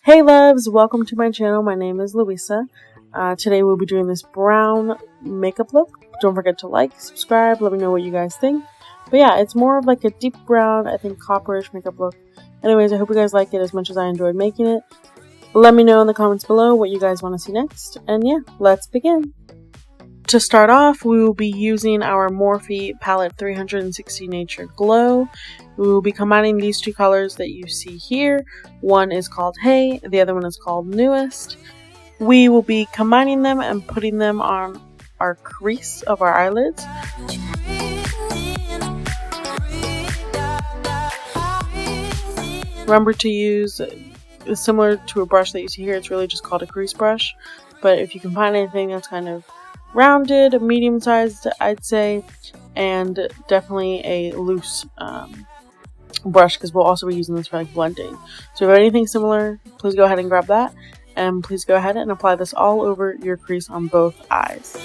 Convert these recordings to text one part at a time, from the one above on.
Hey loves, welcome to my channel. My name is Luisa. Today we'll be doing this brown makeup look. Don't forget to like, subscribe, let me know what you guys think. But yeah, it's more of like a deep brown, I think copperish makeup look. Anyways, I hope you guys like it as much as I enjoyed making it. Let me know in the comments below what you guys want to see next. And yeah, let's begin. To start off, we will be using our Morphe Palette 360 Nature Glow. We will be combining these two colors that you see here. One is called Hey, the other one is called Newest. We will be combining them and putting them on our crease of our eyelids. Remember to use, similar to a brush that you see here, it's really just called a crease brush. But if you can find anything that's kind of rounded, medium-sized, I'd say, and definitely a loose brush, because we'll also be using this for like blending. So if you have anything similar, please go ahead and grab that, and please go ahead and apply this all over your crease on both eyes.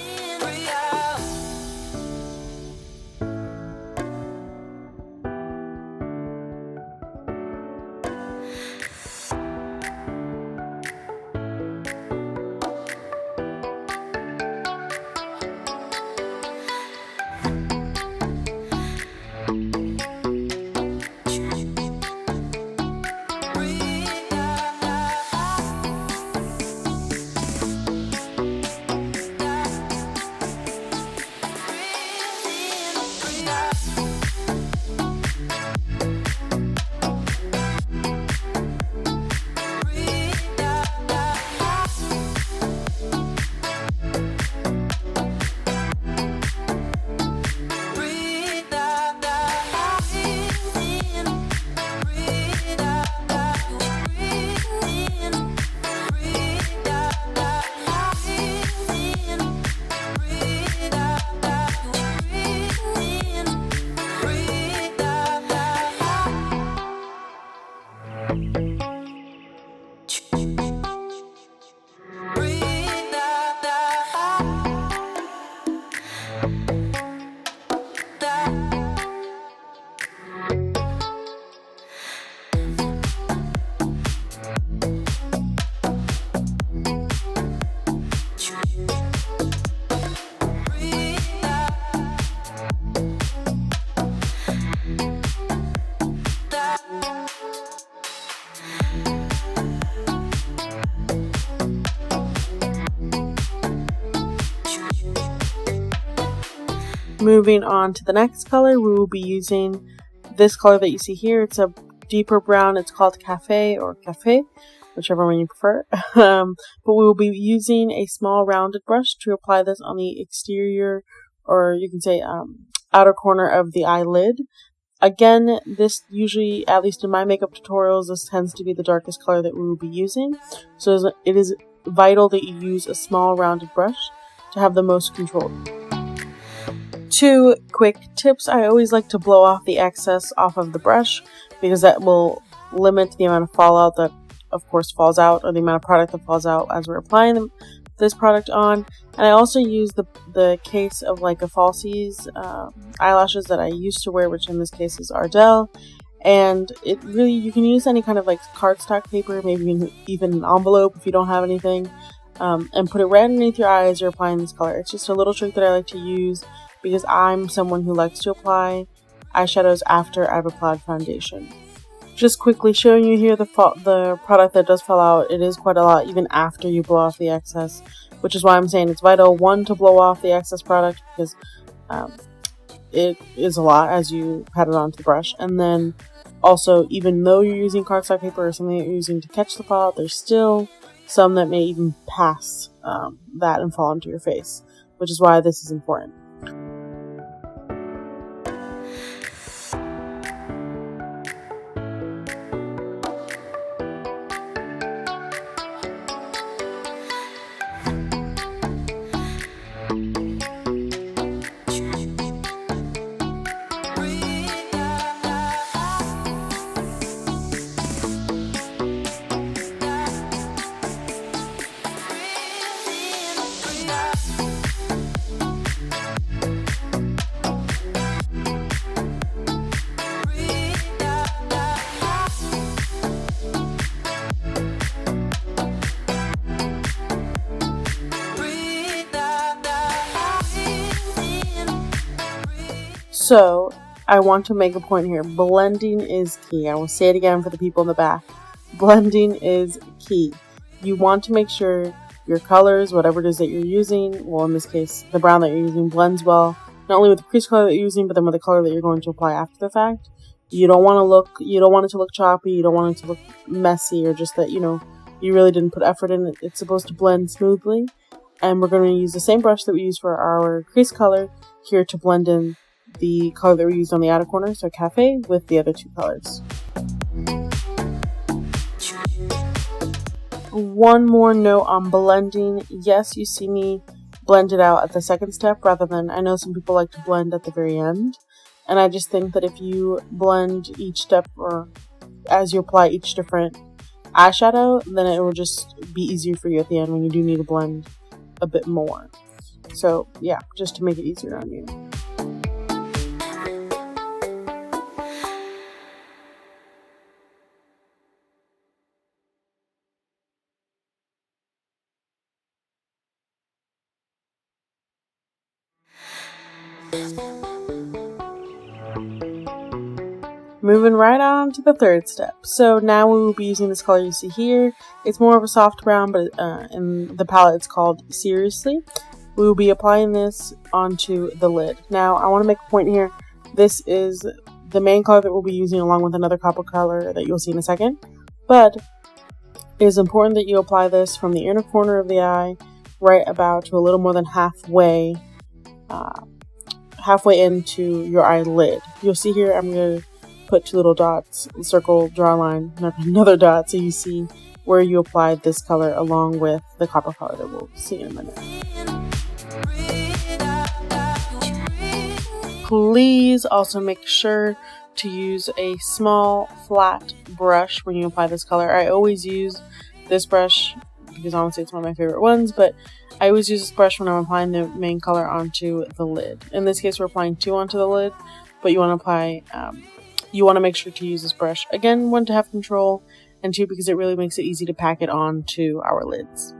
Moving on to the next color, we will be using this color that you see here. It's a deeper brown. It's called Cafe or Cafe, whichever one you prefer. But we will be using a small rounded brush to apply this on the exterior, or you can say outer corner of the eyelid. Again, this usually, at least in my makeup tutorials, this tends to be the darkest color that we will be using. So it is vital that you use a small rounded brush to have the most control. Two quick tips. I always like to blow off the excess off of the brush, because that will limit the amount of fallout that of course falls out, or the amount of product that falls out as we're applying this product on. And I also use the case of like a Falsies eyelashes that I used to wear, which in this case is Ardell. And it really, you can use any kind of like cardstock paper, maybe even an envelope if you don't have anything, and put it right underneath your eye as you're applying this color. It's just a little trick that I like to use, because I'm someone who likes to apply eyeshadows after I've applied foundation. Just quickly showing you here the product that does fall out. It is quite a lot even after you blow off the excess, which is why I'm saying it's vital, one, to blow off the excess product, because it is a lot as you pat it onto the brush. And then also, even though you're using cardstock paper or something that you're using to catch the fallout, there's still some that may even pass that and fall onto your face, which is why this is important. So I want to make a point here. Blending is key. I will say it again for the people in the back. Blending is key. You want to make sure your colors, whatever it is that you're using, well, in this case, the brown that you're using blends well, not only with the crease color that you're using, but then with the color that you're going to apply after the fact. You don't want it to look choppy. You don't want it to look messy, or just that, you really didn't put effort in it. It's supposed to blend smoothly. And we're going to use the same brush that we used for our crease color here to blend in the color that we used on the outer corner, so Cafe, with the other two colors. One more note on blending. Yes, you see me blend it out at the second step rather than, I know some people like to blend at the very end. And I just think that if you blend each step, or as you apply each different eyeshadow, then it will just be easier for you at the end when you do need to blend a bit more. So yeah, just to make it easier on you. Moving right on to the third step. So now we will be using this color you see here. It's more of a soft brown, but in the palette it's called Seriously. We will be applying this onto the lid. Now I want to make a point here. This is the main color that we'll be using along with another copper color that you'll see in a second. But it is important that you apply this from the inner corner of the eye right about to a little more than halfway into your eyelid. You'll see here I'm going to put two little dots, circle, draw a line, another dot, so you see where you applied this color along with the copper color that we'll see in a minute. Please also make sure to use a small flat brush when you apply this color. I always use this brush because honestly it's one of my favorite ones, but I always use this brush when I'm applying the main color onto the lid. In this case we're applying two onto the lid, but you want to apply you want to make sure to use this brush. Again, one, to have control, and two, because it really makes it easy to pack it on to our lids.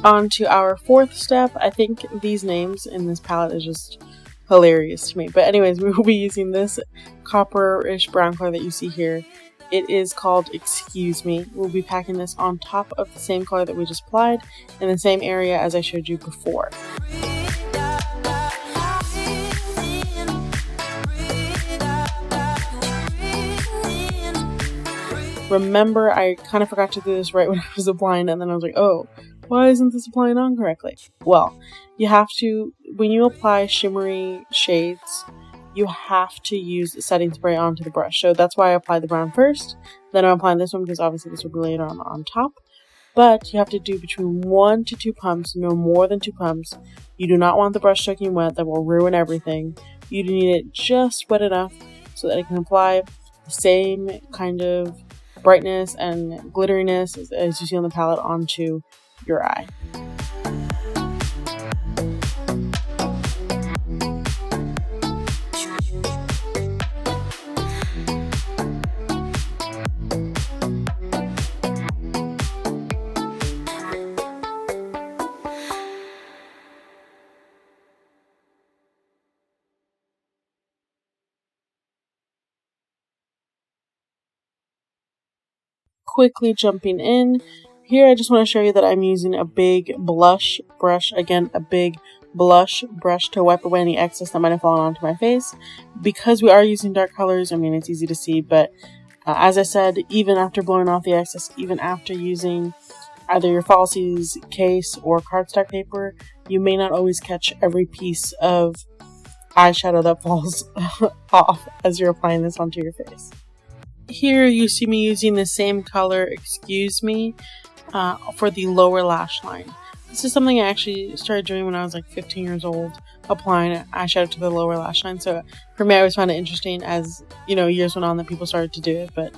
On to our fourth step. I think these names in this palette is just hilarious to me. But anyways, we will be using this copper-ish brown color that you see here. It is called Excuse Me. We'll be packing this on top of the same color that we just applied in the same area as I showed you before. Remember, I kind of forgot to do this right when I was applying, and then I was like, oh, why isn't this applying on correctly? Well, you have to, when you apply shimmery shades, you have to use the setting spray onto the brush. So that's why I applied the brown first, then I'm applying this one because obviously this will be later on top. But you have to do between 1 to 2 pumps, no more than 2 pumps. You do not want the brush soaking wet, that will ruin everything. You need it just wet enough so that it can apply the same kind of brightness and glitteriness as you see on the palette onto your eye. Quickly jumping in here, I just want to show you that I'm using a big blush brush. Again, a big blush brush to wipe away any excess that might have fallen onto my face. Because we are using dark colors, I mean, it's easy to see, but as I said, even after blowing off the excess, even after using either your falsies, case, or cardstock paper, you may not always catch every piece of eyeshadow that falls off as you're applying this onto your face. Here you see me using the same color, Excuse Me, for the lower lash line. This is something I actually started doing when I was like 15 years old. applying eyeshadow to the lower lash line. So for me, I always found it interesting as, you know, years went on that people started to do it. But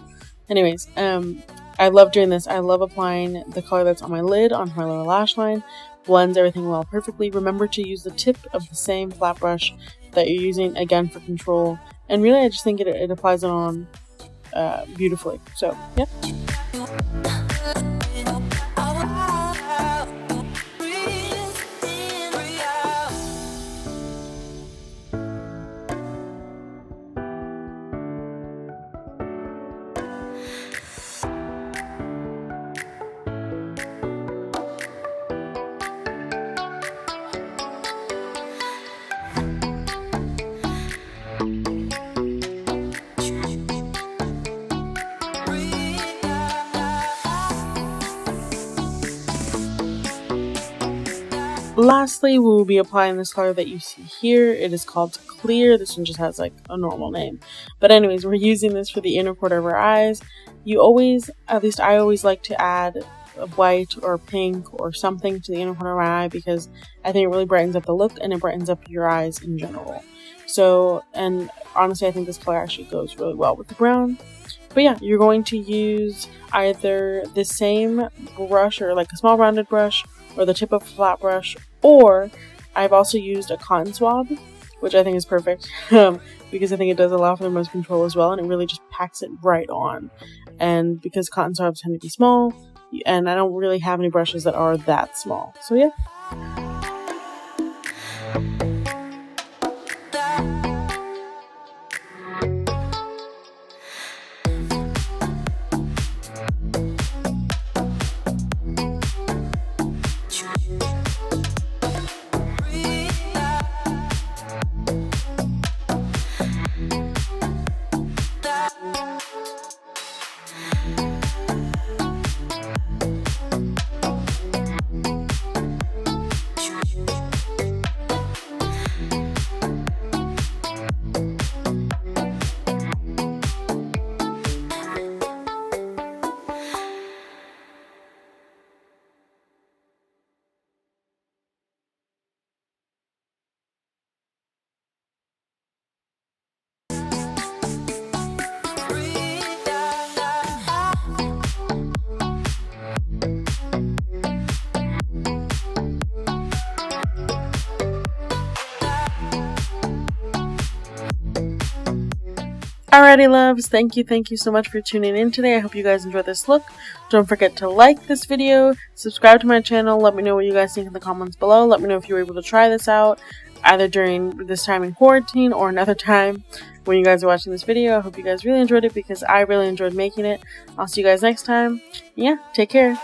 anyways, I love doing this. I love applying the color that's on my lid onto my lower lash line. Blends everything well perfectly. Remember to use the tip of the same flat brush that you're using, again, for control. And really, I just think it applies it on beautifully. So, yeah. Lastly, we will be applying this color that you see here. It is called Clear. This one just has like a normal name. But anyways, we're using this for the inner corner of our eyes. You always, at least I always like to add a white or pink or something to the inner corner of my eye because I think it really brightens up the look and it brightens up your eyes in general. So, and honestly, I think this color actually goes really well with the brown. But yeah, you're going to use either the same brush or like a small rounded brush or the tip of a flat brush, or I've also used a cotton swab, which I think is perfect because I think it does allow for the most control as well, and it really just packs it right on. And because cotton swabs tend to be small, and I don't really have any brushes that are that small, so yeah. Alrighty, loves, thank you so much for tuning in today. I hope you guys enjoyed this look. Don't forget to like this video, subscribe to my channel, let me know what you guys think in the comments below. Let me know if you were able to try this out, either during this time in quarantine or another time when you guys are watching this video. I hope you guys really enjoyed it because I really enjoyed making it. I'll see you guys next time. Yeah, take care.